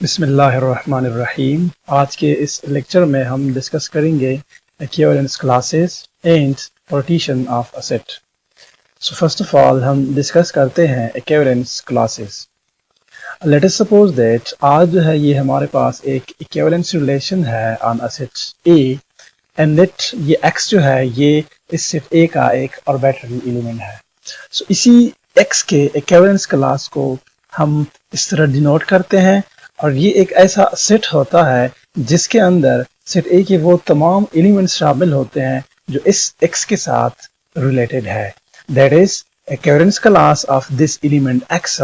बिस्मिल्लाहिर्रहमानिर्रहीम। आज के इस लेक्चर में हम डिस्कस करेंगे equivalence classes and partition of a set. So first of all हम डिस्कस करते हैं equivalence classes. Let us suppose that आज जो है ये हमारे पास एक इक्विवेलेंस रिलेशन है on a set A and that ये x जो है ये इस सेट ए का एक आर्बिट्रेरी एलिमेंट है। सो इसी x के इक्विवेलेंस क्लास को हम इस तरह डिनोट करते हैं और ये एक ऐसा सेट होता है जिसके अंदर सेट ए के वो तमाम एलिमेंट्स शामिल होते हैं जो इस x के साथ रिलेटेड है। That is equivalence class of this element x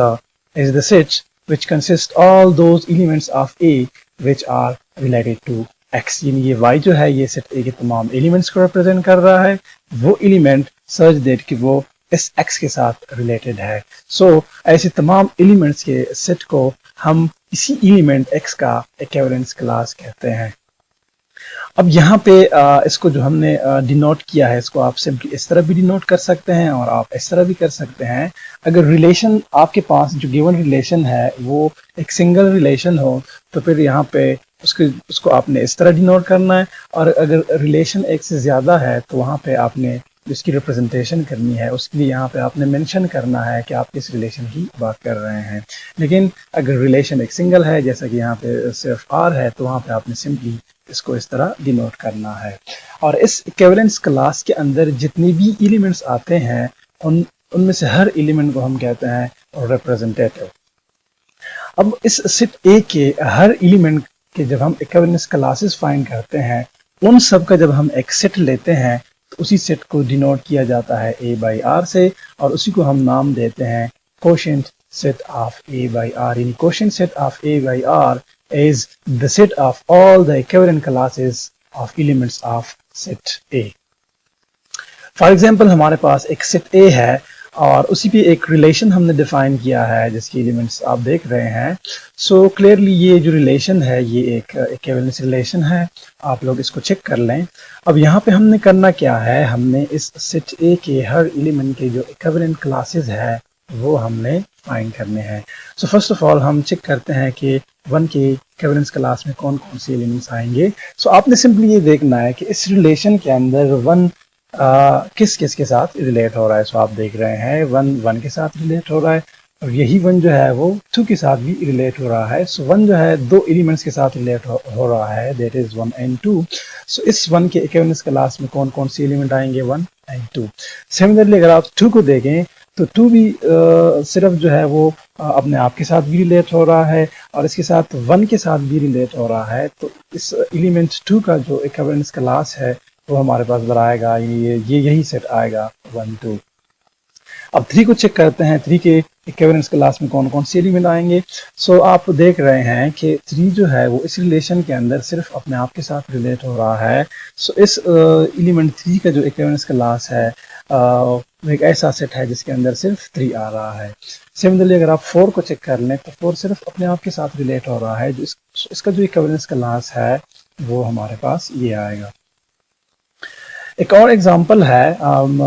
is the set which consists all those elements of A which are related to x। यानी ये y जो है ये सेट A के तमाम एलिमेंट्स को रिप्रेजेंट कर रहा है, वो एलिमेंट सच दैट कि वो इस x के साथ रिलेटेड है। सो ऐसे तमाम एलिमेंट्स के सेट को हम इसी एलिमेंट x का इक्विवेलेंस क्लास कहते हैं। अब यहाँ पे इसको जो हमने डिनोट किया है इसको आप सिंपली इस तरह भी डिनोट कर सकते हैं और आप इस तरह भी कर सकते हैं। अगर रिलेशन आपके पास जो गिवन रिलेशन है वो एक सिंगल रिलेशन हो तो फिर यहाँ पे उसको आपने इस तरह डिनोट करना है, और अगर रिलेशन एक से ज़्यादा है तो वहाँ पे आपने जिसकी रिप्रेजेंटेशन करनी है उसके लिए यहाँ पे आपने मेंशन करना है कि आप किस रिलेशन की बात कर रहे हैं। लेकिन अगर रिलेशन एक सिंगल है जैसा कि यहाँ पे सिर्फ r है तो वहाँ पे आपने सिंपली इसको इस तरह डिनोट करना है। और इस इक्विवेलेंस क्लास के अंदर जितने भी एलिमेंट्स आते हैं उनमें से हर एलिमेंट को हम कहते हैं रिप्रेजेंटेटिव। अब इस सेट ए के हर एलिमेंट के जब हम इक्विवेलेंस क्लासेस फाइंड करते हैं उन सब का जब हम एक सेट लेते हैं तो उसी सेट को डिनोट किया जाता है a by r से, और उसी को हम नाम देते हैं quotient set of a by r। यानी quotient set of a by r is the set of all the equivalent classes of elements of set a। For example हमारे पास एक सेट a है और उसी पे एक रिलेशन हमने डिफाइन किया है जिसकी एलिमेंट्स आप देख रहे हैं। सो क्लियरली ये जो रिलेशन है ये एक इक्विवेलेंस रिलेशन है, आप लोग इसको चेक कर लें। अब यहाँ पे हमने करना क्या है, हमने इस सेट ए के हर एलिमेंट के जो इक्विवेलेंट क्लासेस है वो हमने फाइंड करने हैं। सो फर्स्ट ऑफ ऑल हम चेक करते हैं कि 1 के इक्विवेलेंस क्लास में कौन कौन से एलिमेंट्स आएंगे। सो आपने सिंपली ये देखना है कि इस रिलेशन के अंदर 1 किस किस के साथ रिलेट हो रहा है। सो आप देख रहे हैं 1 के साथ रिलेट हो रहा है और यही 1 जो है वो 2 के साथ भी रिलेट हो रहा है। सो 1 जो है 2 एलिमेंट्स के साथ रिलेट हो रहा है, दैट इज 1 एंड 2। सो इस 1 के इक्विवेलेंस क्लास में कौन कौन से एलिमेंट आएंगे, 1 एंड 2। सिमिलरली अगर आप 2 को देखें तो 2 भी सिर्फ जो है वो अपने आप के साथ भी रिलेट हो रहा है और इसके साथ 1 के साथ भी रिलेट हो रहा है। तो इस एलिमेंट 2 का जो इक्विवेलेंस क्लास है वो हमारे पास बनाएगा ये यही सेट आएगा 1 2। अब 3 को चेक करते हैं, 3 के इक्विवेलेंस क्लास में कौन कौन से एलिमेंट आएंगे। सो आप देख रहे हैं कि 3 जो है वो इस रिलेशन के अंदर सिर्फ अपने आप के साथ रिलेट हो रहा है। सो इस एलिमेंट 3 का जो इक्विवेलेंस क्लास है वो एक ऐसा सेट है जिसके अंदर सिर्फ 3 आ रहा है। सिमिलरली अगर आप 4 को चेक कर लें तो 4 सिर्फ अपने आप के साथ रिलेट हो रहा है, जो इसका जो इक्विवेलेंस क्लास है वो हमारे पास ये आएगा। एक और एग्जांपल है,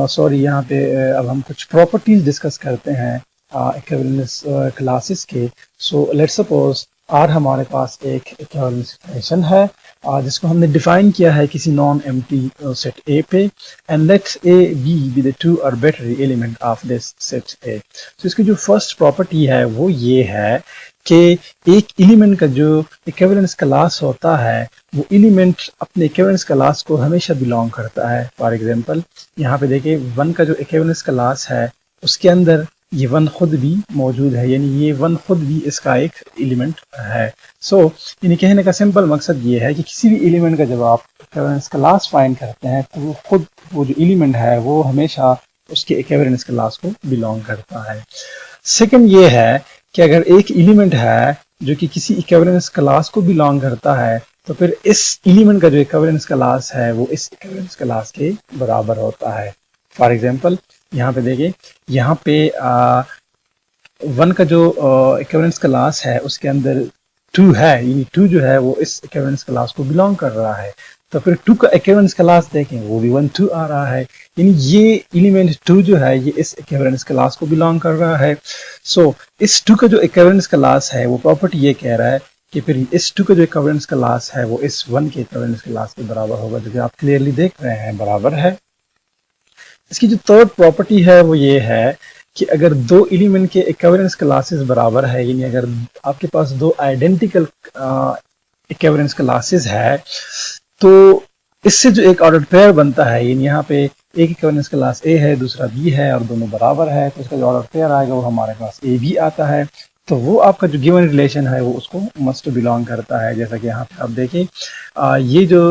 सॉरी यहाँ पे अब हम कुछ प्रॉपर्टीज डिस्कस करते हैं इक्विवेलेंस क्लासेस के। सो लेट्स सपोज R हमारे पास एक इक्विवेलेंस रिलेशन है जिसको हमने डिफाइन किया है किसी नॉन एम्प्टी सेट A पे, and let A be the 2 arbitrary element of this set A। तो इसकी जो फर्स्ट प्रॉपर्टी है वो ये है कि एक एलिमेंट का जो इक्विवेलेंस क्लास होता है वो एलिमेंट अपने इक्विवेलेंस क्लास को हमेशा बिलोंग करता है। फॉर एग्जांपल यहाँ पे देखिए 1 का जो इक्विवेलेंस क्लास है उसके अंदर ये 1 खुद भी मौजूद है, यानी ये 1 खुद भी इसका एक एलिमेंट है। सो यानी कहने का सिंपल मकसद ये है कि किसी भी एलिमेंट का जब आप इक्विवेलेंस क्लास फाइंड करते हैं तो वो खुद वो जो एलिमेंट है वो हमेशा उसके इक्विवेलेंस क्लास को बिलोंग करता है। सेकंड ये है कि अगर एक एलिमेंट है जो कि किसी इक्विवेलेंस क्लास को बिलोंग करता है तो फिर इस एलिमेंट का जो इक्विवेलेंस क्लास है वो इस इक्विवेलेंस क्लास के बराबर होता है। फॉर एग्जांपल यहाँ पे देखिए यहाँ पे 1 का जो इक्विवेलेंस क्लास है उसके अंदर 2 है, यानी 2 जो है वो इस इक्विवेलेंस क्लास को बिलोंग कर रहा है। तो फिर 2 का इक्विवेलेंस क्लास देखें वो भी 1 2 आ रहा है, यानी ये एलिमेंट 2 जो है ये इस इक्विवेलेंस क्लास को बिलोंग कर रहा है। सो इस 2 का जो इक्विवेलेंस क्लास है वो प्रॉपर्टी ये कह रहा है कि फिर इस टू का जो इक्विवेलेंस क्लास है वो इस वन के इक्विवेलेंस क्लास के बराबर होगा, जो कि आप क्लियरली देख रहे हैं बराबर है। इसकी जो थर्ड प्रॉपर्टी है वो ये है कि अगर दो एलिमेंट के इक्विवेलेंस क्लासेस बराबर है, यानी अगर आपके पास दो आइडेंटिकल इक्विवेलेंस क्लासेस है, तो इससे जो एक ऑर्डर पेयर बनता है, यानी यहाँ पे एक इक्विवेलेंस क्लास ए है, दूसरा बी है और दोनों बराबर है, तो इसका जो ऑर्डर पेयर आएगा वो हमारे पास ए बी आता है। तो वो आपका जो गिवन रिलेशन है वो उसको मस्ट बिलोंग करता है। जैसा कि यहाँ पे आप देखें, ये जो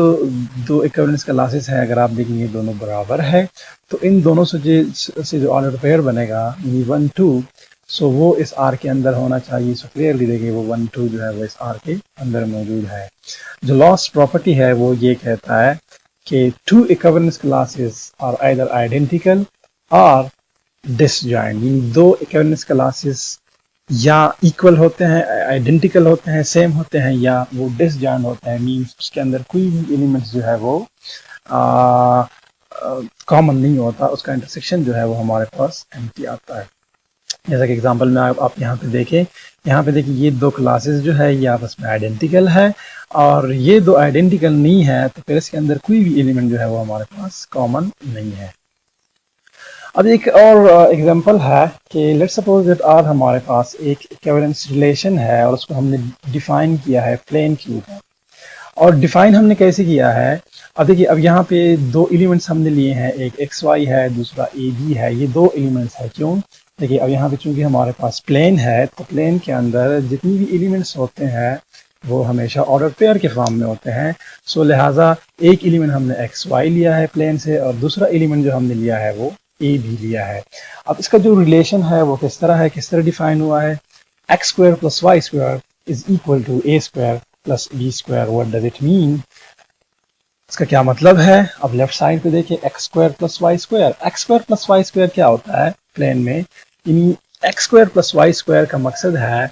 दो इक्विवेलेंस क्लासेस हैं, अगर आप देखेंगे दोनों बराबर है, तो इन दोनों से जो ऑर्डर पेयर बनेगा यानी 1 2, सो वो इस आर के अंदर होना चाहिए। सो क्लियरली देखिए वो 1 2 जो है वो इस आर के अंदर मौजूद है। जो लास्ट प्रॉपर्टी है वो ये कहता है कि two equivalence classes are either identical और डिसजॉइंट, यानी दो इक्विवेलेंस क्लासेस या इक्वल होते हैं, आइडेंटिकल होते हैं, सेम होते हैं, या वो डिसजॉइंट होते हैं, मींस उसके अंदर कोई भी एलिमेंट्स जो है वो कॉमन नहीं होता, उसका इंटरसेक्शन जो है वो हमारे पास एम्प्टी आता है। जैसा कि एग्जांपल में आप यहाँ पे देखें, यहाँ पे देखिए ये दो क्लासेस जो है ये आपस में आइडेंटिकल है, और ये दो आइडेंटिकल नहीं है तो फिर इसके अंदर कोई भी एलिमेंट जो है वो हमारे पास कॉमन नहीं है। अब एक और एग्जांपल है कि लेट्स सपोज दैट आर हमारे पास एक इक्विवेलेंस रिलेशन है और उसको हमने डिफाइन किया है प्लेन के ऊपर। और डिफाइन हमने कैसे किया है, अब देखिए अब यहाँ पे दो एलिमेंट्स हमने लिए हैं, एक एक्स वाई है, दूसरा ए बी है, ये दो एलिमेंट्स है। क्यों, देखिए अब यहाँ पे चूंकि हमारे पास प्लेन है तो प्लेन के अंदर जितनी भी एलिमेंट्स होते हैं वो हमेशा ऑर्डर पेयर के फॉर्म में होते हैं। सो लिहाजा एक एलिमेंट हमने एक्स वाई लिया है प्लेन से, और दूसरा एलिमेंट जो हमने लिया है वो ए भी लिया है। अब इसका जो रिलेशन है वो किस तरह है, किस तरह डिफाइन हुआ है, X square plus Y square is equal to A square plus B square. What does it mean, इसका क्या मतलब है। अब लेफ्ट साइड पे देखिए X square plus Y square, X square plus Y square क्या होता है प्लेन में, यानी X square plus Y square का मकसद है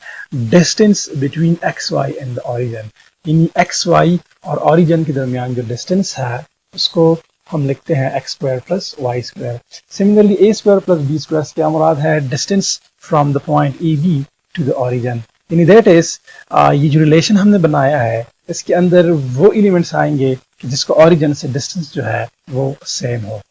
distance between X Y and the origin, यानी एक्स वाई और ओरिजिन के दरमियान जो डिस्टेंस है उसको हम लिखते हैं X square plus Y square. Similarly A square plus B square से क्या मुराद है, distance from the point A B to the origin, यानी दैट इज ये जो रिलेशन हमने बनाया है इसके अंदर वो एलिमेंट्स आएंगे कि जिसको ओरिजिन से डिस्टेंस जो है वो सेम हो।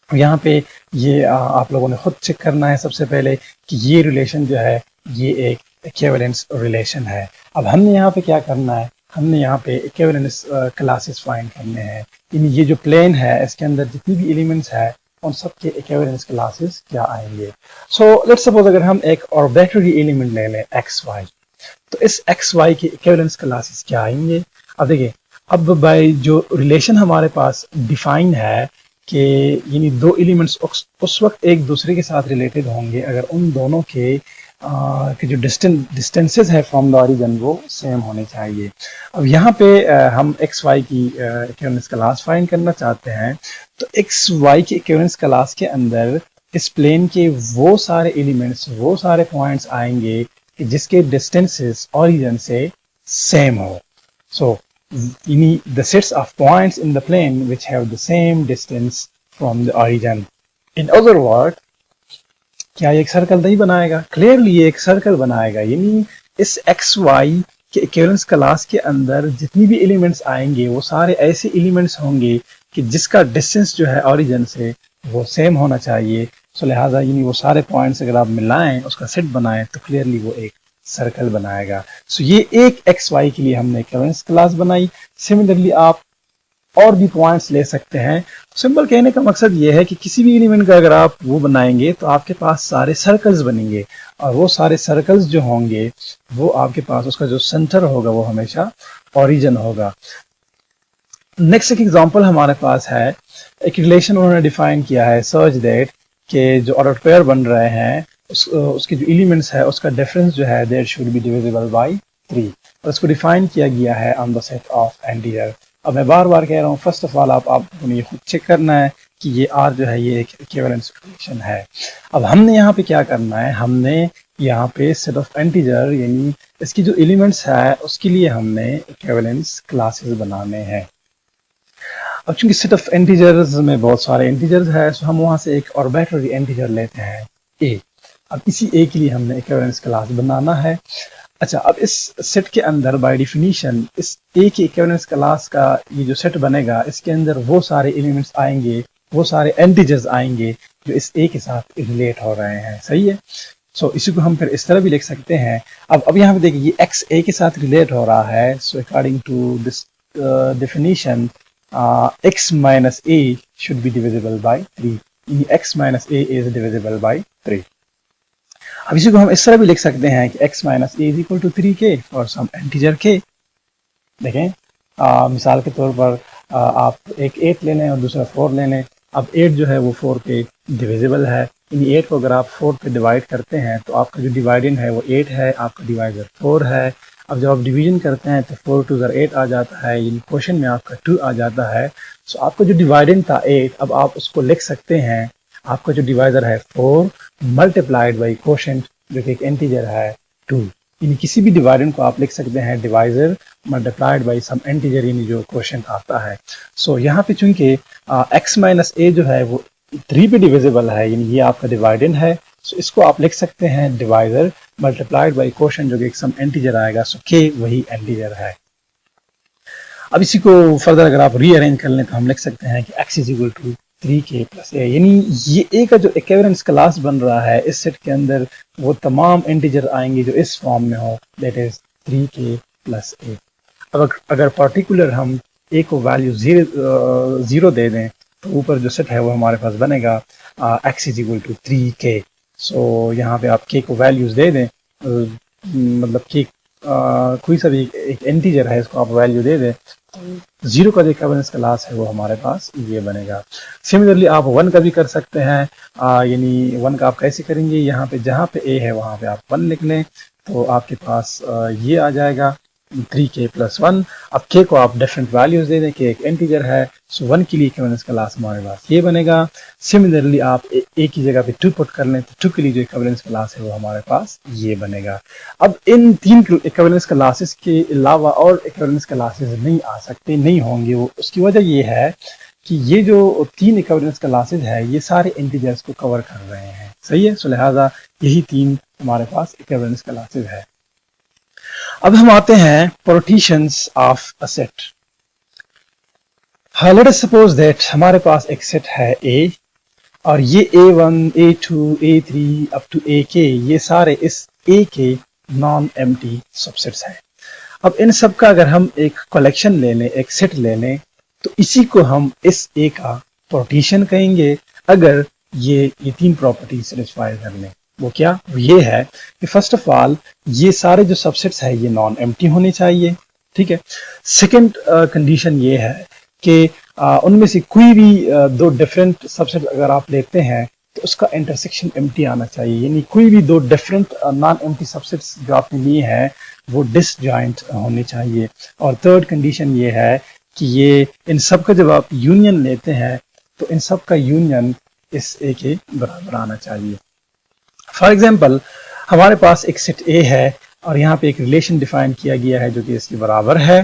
यहाँ पे ये आप लोगों ने खुद चेक करना है सबसे पहले कि ये रिलेशन जो है ये एक इक्विवेलेंस रिलेशन है। अब हमने यहाँ पे क्या करना है, हमने यहाँ पे इक्विवेलेंस क्लासेस फाइंड करने हैं, यानी ये जो प्लेन है इसके अंदर जितनी भी एलिमेंट्स है उन सब के इक्विवेलेंस क्लासेस क्या आएंगे। सो लेट्स सपोज अगर हम एक आर्बिट्ररी एलिमेंट ले लें एक्स वाई, तो इस एक्स वाई के इक्विवेलेंस क्लासेस क्या आएंगे। अब देखिए अब बाय जो रिलेशन हमारे पास डिफाइन है कि यानी दो एलिमेंट्स उस वक्त एक दूसरे के साथ रिलेटेड होंगे अगर उन दोनों के जो डिस्टेंसेस है फ्रॉम द ओरिजिन वो सेम होने चाहिए। अब यहाँ पे हम एक्स वाई की इक्विवेलेंस क्लास फाइंड करना चाहते हैं, तो एक्स वाई की इक्विवेलेंस क्लास के अंदर इस प्लेन के वो सारे एलिमेंट्स, वो सारे पॉइंट्स आएंगे कि जिसके डिस्टेंसेस ओरिजिन से सेम हो। सो the sets of points in the plane which have the same distance from the origin. In other words, क्या ये एक सर्कल नहीं बनाएगा, क्लियरली ये एक सर्कल बनाएगा, यानी इस एक्स वाई के इक्विवेलेंस क्लास के अंदर जितनी भी एलिमेंट्स आएंगे वो सारे ऐसे एलिमेंट्स होंगे कि जिसका डिस्टेंस जो है ओरिजिन से वो सेम होना चाहिए। सो लिहाजा यानी वो सारे पॉइंट्स अगर आप मिलाएं उसका सेट बनाएं तो क्लियरली वो एक सर्कल बनाएगा। सो ये एक एक्स वाई के लिए हमने इक्विवेलेंस क्लास बनाई। सिमिलरली आप और भी पॉइंट्स ले सकते हैं। सिंपल कहने का मकसद ये है कि किसी भी एलिमेंट का अगर आप वो बनाएंगे तो आपके पास सारे सर्कल्स बनेंगे, और वो सारे सर्कल्स जो होंगे वो आपके पास उसका जो सेंटर होगा वो हमेशा ओरिजिन होगा। नेक्स्ट एक एग्जांपल हमारे पास है, एक रिलेशन उन्होंने डिफाइन किया है सच दैट कि जो ऑर्डर पेयर बन रहे हैं उसके जो एलिमेंट्स है उसका डिफरेंस जो है that should be divisible by 3, और इसको डिफाइन किया गया है on the set of integer. अब मैं बार बार कह रहा हूँ, फर्स्ट ऑफ ऑल आपको ये खुद चेक करना है कि ये आर जो है ये एक इक्विवेलेंस रिलेशन है। अब हमने यहाँ पे क्या करना है, हमने यहाँ पे सेट ऑफ इंटीजर यानी इसकी जो एलिमेंट्स है उसके लिए हमने इक्विवेलेंस क्लासेस बनाने हैं। अब चूंकि सेट ऑफ इंटीजर्स में बहुत सारे इंटीजर्स है, तो हम वहाँ से एक आर्बिट्ररी इंटीजर लेते हैं ए। अब इसी ए के लिए हमने इक्विवेलेंस क्लास बनाना है। अच्छा, अब इस सेट के अंदर बाय डिफिनीशन इस ए की इक्विवेलेंस क्लास का ये जो सेट बनेगा, इसके अंदर वो सारे एलिमेंट्स आएंगे, वो सारे एंटीजर्स आएंगे जो इस ए के साथ रिलेट हो रहे हैं। सही है। सो इसी को हम फिर इस तरह भी लिख सकते हैं। अब यहाँ पे देखिए, ये एक्स ए के साथ रिलेट हो रहा है। So according to this definition, x minus a should be divisible by 3. x minus a is divisible by 3. अब इसी को हम इस तरह भी लिख सकते हैं कि x minus a is equal to 3k और सम इंटीजर k। देखें, मिसाल के तौर पर आप एक 8 ले लें और दूसरा 4 ले लें। अब 8 जो है वो 4 पे डिविजिबल है। इन 8 को अगर आप 4 पे डिवाइड करते हैं तो आपका जो डिवाइडेंड है वो 8 है, आपका डिवाइजर 4 है। अब जब आप डिवीजन करते हैं तो 4 2 8 आ जाता है, यानी क्वेश्चन में आपका 2 आ जाता है। सो आपका जो डिवाइडेंड था 8, अब आप उसको लिख सकते हैं, आपका जो डिवाइजर है 4 मल्टीप्लाइड बाई क्वोशेंट जो कि एक इंटीजर है 2। यानी किसी भी डिवाइडेंड को आप लिख सकते हैं divisor multiplied by some integer, यानी जो क्वोशेंट आता है। सो यहाँ पे चूंकि x माइनस a जो है वो 3 पे डिविजिबल है, यानी ये आपका डिवाइडेंड है। सो इसको आप लिख सकते हैं डिवाइजर मल्टीप्लाइड बाई क्वोशेंट जो कि एक सम इंटीजर आएगा। सो k वही इंटीजर है। अब इसी को फर्दर अगर आप रीअरेंज कर लें तो हम लिख सकते हैं कि x is equal to 3k plus a, यानी ये a का जो इक्विवेलेंस क्लास बन रहा है इस सेट के अंदर वो तमाम इंटीजर आएंगे जो इस फॉर्म में हो, that is 3k plus a। अब अगर पर्टिकुलर हम a को वैल्यू 0 दे दें तो ऊपर जो सेट है वो हमारे पास बनेगा x is equal to 3k। So यहाँ पे आप k को वैल्यूज दे दें, मतलब k कोई सा भी एक इंटीजर है इसको आप वैल्यू दे दें, 0 का जो इक्विवेलेंस क्लास है वो हमारे पास ये बनेगा। सिमिलरली आप 1 का भी कर सकते हैं, यानी 1 का आप कैसे करेंगे, यहाँ पे जहाँ पे a है वहाँ पे आप 1 लिख लें तो आपके पास ये आ जाएगा 3k प्लस 1। अब k को आप डिफरेंट वैल्यूज दे दें, k एक इंटीजर है। सो 1 के लिए इक्विवेलेंस क्लास हमारे पास ये बनेगा। सिमिलरली आप a की जगह पे 2 पुट कर लें तो 2 के लिए जो इक्विवेलेंस क्लास है वो हमारे पास ये बनेगा। अब इन 3 इक्विवेलेंस क्लासेस के अलावा और इक्विवेलेंस क्लासेस नहीं आ सकते, नहीं होंगे। वो उसकी वजह ये है कि ये जो 3 इक्विवेलेंस क्लासेस है ये सारे इंटीजर्स को कवर कर रहे हैं। सही है। सो लिहाजा यही 3 हमारे पास इक्विवेलेंस क्लासेस है। अब हम आते हैं partitions of a set. Let us suppose that हमारे पास एक सेट है A और ये A1, A2, A3 up to AK, ये सारे इस A के नॉन एम्प्टी सबसेट्स हैं। अब इन सब का अगर हम एक कलेक्शन ले लें, एक सेट ले लें, तो इसी को हम इस A का पार्टीशन कहेंगे अगर ये 3 प्रॉपर्टी सेटिस्फाई कर लें। वो क्या? वो ये है कि फर्स्ट ऑफ ऑल ये सारे जो सबसेट्स है ये नॉन एम्प्टी होने चाहिए। ठीक है। सेकंड कंडीशन ये है कि उनमें से कोई भी 2 डिफरेंट सबसेट अगर आप लेते हैं तो उसका इंटरसेक्शन एम्प्टी आना चाहिए, यानी कोई भी 2 डिफरेंट नॉन एम्प्टी सबसेट्स जो आपने लिए हैं वो डिसजॉइंट होने चाहिए। और थर्ड कंडीशन ये है कि ये इन सब का जब आप यूनियन लेते हैं तो इन सब का यूनियन इस A के बराबर आना चाहिए। फॉर एग्जाम्पल हमारे पास एक सेट A है और यहाँ पे एक रिलेशन डिफाइन किया गया है जो कि इसके बराबर है।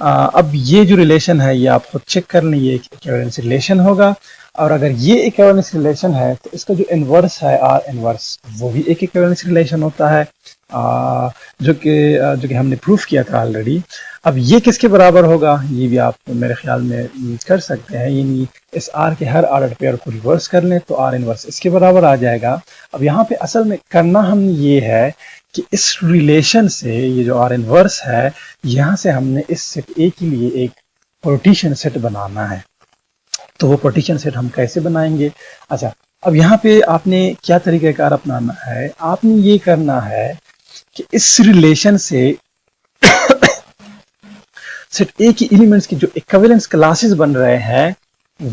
अब ये जो रिलेशन है ये आप खुद चेक कर लें, ये एक इक्विवेलेंस रिलेशन होगा। और अगर ये इक्विवेलेंस रिलेशन है तो इसका जो इनवर्स है R इनवर्स वो भी एक इक्विवेलेंस रिलेशन होता है, जो कि हमने प्रूफ किया था ऑलरेडी। अब ये किसके बराबर होगा ये भी आप मेरे ख्याल में कर सकते हैं, यानी इस R के हर ऑर्डर पेयर को रिवर्स कर लें तो R इनवर्स इसके बराबर आ जाएगा। अब यहाँ पे असल में करना हमने ये है कि इस रिलेशन से ये जो R इनवर्स है यहाँ से हमने इस सेट A के लिए एक पार्टीशन सेट बनाना है। तो वो पार्टीशन सेट हम कैसे बनाएंगे? अच्छा, अब यहाँ पे आपने क्या तरीक़ाकार अपनाना है, आपने ये करना है कि इस रिलेशन से सेट A की एलिमेंट्स की जो इक्विवेलेंस क्लासेस बन रहे हैं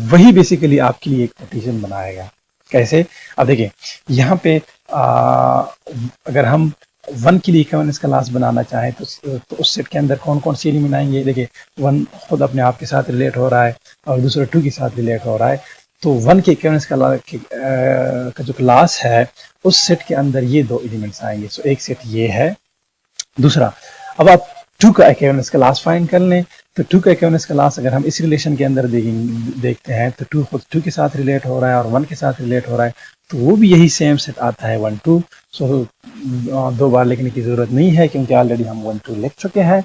वही बेसिकली आपके लिए एक पार्टीशन बनाएगा। कैसे? अब देखिए यहाँ पे अगर हम 1 के लिए इक्विवेलेंस क्लास बनाना चाहें तो उस सेट के अंदर कौन कौन सी एलिमेंट आएंगे? देखिए 1 खुद अपने आप के साथ रिलेट हो रहा है और दूसरा 2 के साथ रिलेट हो रहा है, तो 1 के इक्विवेलेंस का जो क्लास है उस सेट के अंदर ये 2 एलिमेंट्स आएंगे। सो एक सेट ये है। दूसरा, अब आप 2 का इक्विवेलेंस क्लास फाइंड कर लें तो टू का इक्विवेलेंस क्लास अगर हम इस रिलेशन के अंदर देखते हैं तो टू खुद टू के साथ रिलेट हो रहा है और वन के साथ रिलेट हो रहा है, तो वो भी यही सेम सेट आता है 1 2। सो दो बार लिखने की ज़रूरत नहीं है क्योंकि ऑलरेडी हम 1 2 लिख चुके हैं।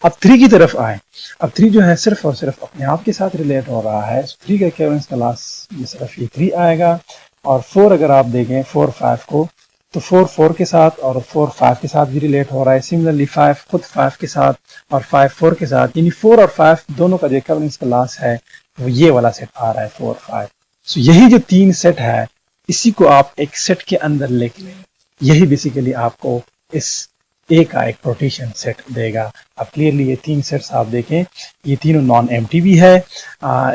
अब 3 की तरफ आए। अब 3 जो है सिर्फ और सिर्फ अपने आप के साथ रिलेट हो रहा है। 3 का इक्विवेलेंस क्लास में सिर्फ ये 3 आएगा। और 4 अगर आप देखें 4 5 को, तो 4 4 के साथ और 4 5 के साथ भी रिलेट हो रहा है। सिमिलरली 5 खुद 5 के साथ और 5 4 के साथ, यानी 4 और 5 दोनों का जो इक्विवेलेंस क्लास है वो ये वाला सेट आ रहा है 4 5। सो यही जो 3 सेट है इसी को आप एक सेट के अंदर लेके लें, यही बेसिकली आपको इस ए का एक रोटेशन सेट देगा। अब क्लियरली ये 3 सेट्स आप देखें, ये तीनों नॉन एम्प्टी भी है।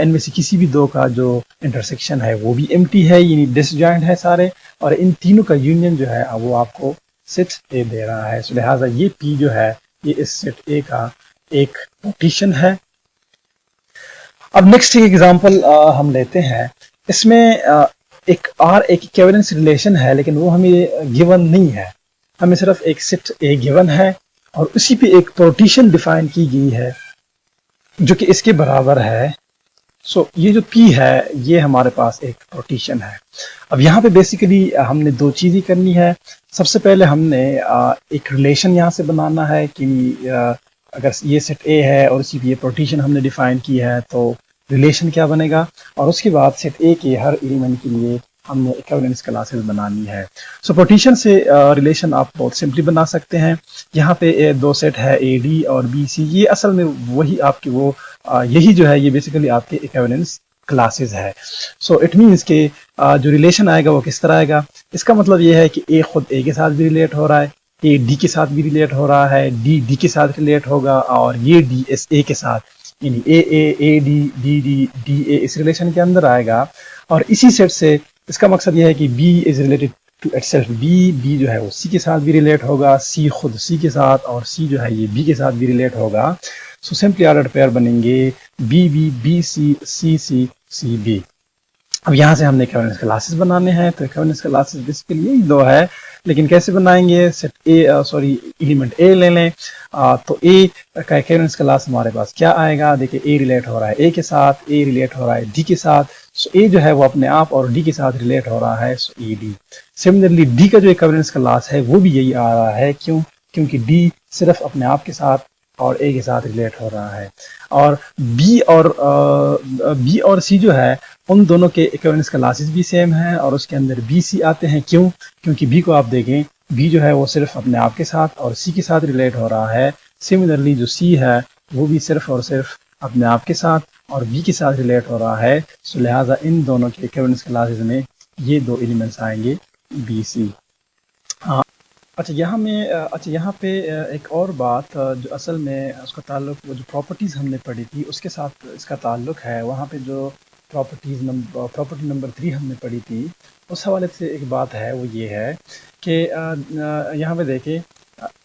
इनमें से किसी भी दो का जो इंटरसेक्शन है वो भी एम्प्टी है, यानी डिसजॉइंट है सारे, और इन तीनों का यूनियन जो है वो आपको सेट ए दे रहा है। सो लिहाजा ये पी जो है ये इस सेट ए का एक रोटेशन है। अब नेक्स्ट एग्जांपल हम लेते हैं। इसमें एक इक्विवेलेंस रिलेशन है लेकिन वो हमें गिवन नहीं है, हमें सिर्फ एक सेट ए गिवन है और उसी पे एक पार्टीशन डिफाइन की गई है जो कि इसके बराबर है। सो ये जो P है ये हमारे पास एक पार्टीशन है। अब यहाँ पे बेसिकली हमने दो चीज़ें करनी है। सबसे पहले हमने एक रिलेशन यहाँ से बनाना है कि अगर ये सेट ए है और उसी पे ये पार्टीशन हमने डिफाइन की है तो रिलेशन क्या बनेगा, और उसके बाद सेट ए के हर एलिमेंट के लिए हमने इक्विवेलेंस क्लासेस बनानी है। सो पार्टीशन से रिलेशन आप बहुत सिंपली बना सकते हैं। यहाँ पे दो सेट है ए डी और बी सी, ये असल में वही आपकी वो यही जो है ये बेसिकली आपके इक्विवेलेंस क्लासेस है। सो इट मीन्स के जो रिलेशन आएगा वो किस तरह आएगा, इसका मतलब ये है कि ए खुद ए के साथ भी रिलेट हो रहा है, ए डी के साथ भी रिलेट हो रहा है, डी डी के साथ रिलेट होगा और ये डी एस ए के साथ, यानी A D D D D A इस रिलेशन के अंदर आएगा। और इसी सेट से इसका मकसद यह है कि B is related to itself, B जो है वो C के साथ भी रिलेट होगा, C खुद C के साथ, और C जो है ये B के साथ भी रिलेट होगा। सो सिंपली ऑर्डर पेयर बनेंगे B B B C C C C B। अब यहाँ से हमने इक्विवेलेंस क्लासेस बनाने हैं, तो इक्विवेलेंस क्लासेस बेसिकली यही दो है, लेकिन कैसे बनाएंगे, सेट ए एलिमेंट ए ले लें। तो ए का इक्विवेलेंस क्लास हमारे पास क्या आएगा, देखिए ए रिलेट हो रहा है ए के साथ, ए रिलेट हो रहा है डी के साथ। सो ए जो है वो अपने आप और डी के साथ रिलेट हो रहा है, सो ए डी। सिमिलरली डी का जो इक्विवेलेंस क्लास है वो भी यही आ रहा है, क्यों, क्योंकि डी सिर्फ अपने आप के साथ और ए के साथ रिलेट हो रहा है। और बी और सी जो है उन दोनों के इक्विवेलेंस क्लासेस भी सेम हैं और उसके अंदर बी सी आते हैं, क्यों, क्योंकि बी को आप देखें, बी जो है वो सिर्फ अपने आप के साथ और सी के साथ रिलेट हो रहा है। सिमिलरली जो सी है वो भी सिर्फ और सिर्फ अपने आप के साथ और बी के साथ रिलेट हो रहा है। सो लिहाजा इन दोनों के इक्विवेलेंस क्लासेस में ये दो एलिमेंट्स आएंगे बी सी। अच्छा यहाँ पे एक और बात जो असल में उसका ताल्लुक वो जो प्रॉपर्टीज़ हमने पढ़ी थी उसके साथ इसका ताल्लुक है। वहाँ पे जो प्रॉपर्टी नंबर 3 हमने पढ़ी थी उस हवाले से एक बात है, वो ये है कि यहाँ पे देखें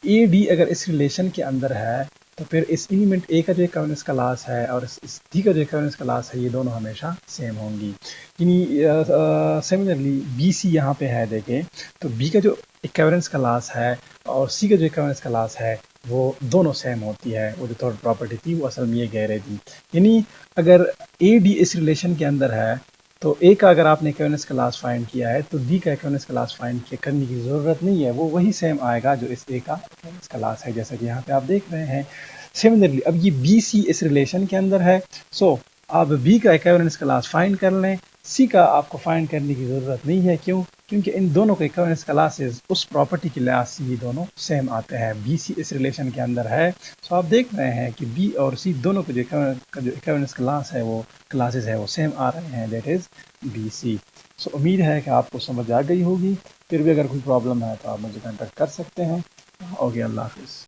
ए डी अगर इस रिलेशन के अंदर है तो फिर इस एलिमेंट ए का जो इक्विवेलेंस क्लास है और इस डी का जो इक्विवेलेंस क्लास है ये दोनों हमेशा सेम होंगी। यानी सिमिलरली बी सी यहाँ पे है देखें, तो बी का जो इक्विवेलेंस क्लास है और सी का जो इक्विवेलेंस क्लास है वो दोनों सेम होती है। वो जो थर्ड प्रॉपर्टी थी वो असल में ये कह रही थी, यानी अगर ए डी इस रिलेशन के अंदर है तो ए का अगर आपने इक्विवेलेंस क्लास फाइंड किया है तो डी का इक्विवेलेंस क्लास फाइंड करने की ज़रूरत नहीं है, वो वही सेम आएगा जो इस ए का इक्विवेलेंस क्लास है, जैसा कि यहाँ पे आप देख रहे हैं। सिमिलरली अब ये बी सी इस रिलेशन के अंदर है, सो आप बी का इक्विवेलेंस क्लास फाइंड कर लें, सी का आपको फाइंड करने की ज़रूरत नहीं है, क्यों, क्योंकि इन दोनों के इक्विवेलेंस क्लासेस उस प्रॉपर्टी के लिहाज से ये दोनों सेम आते हैं। बी सी इस रिलेशन के अंदर है, सो आप देख रहे हैं कि बी और सी दोनों के जो इक्विवेलेंस क्लास है वो क्लासेस है वो सेम आ रहे हैं, दैट इज़ बी सी। सो उम्मीद है कि आपको समझ आ गई होगी। फिर भी अगर कोई प्रॉब्लम है तो आप मुझे कॉन्टेक्ट कर सकते हैं। ओके, अल्लाह हाफिज़।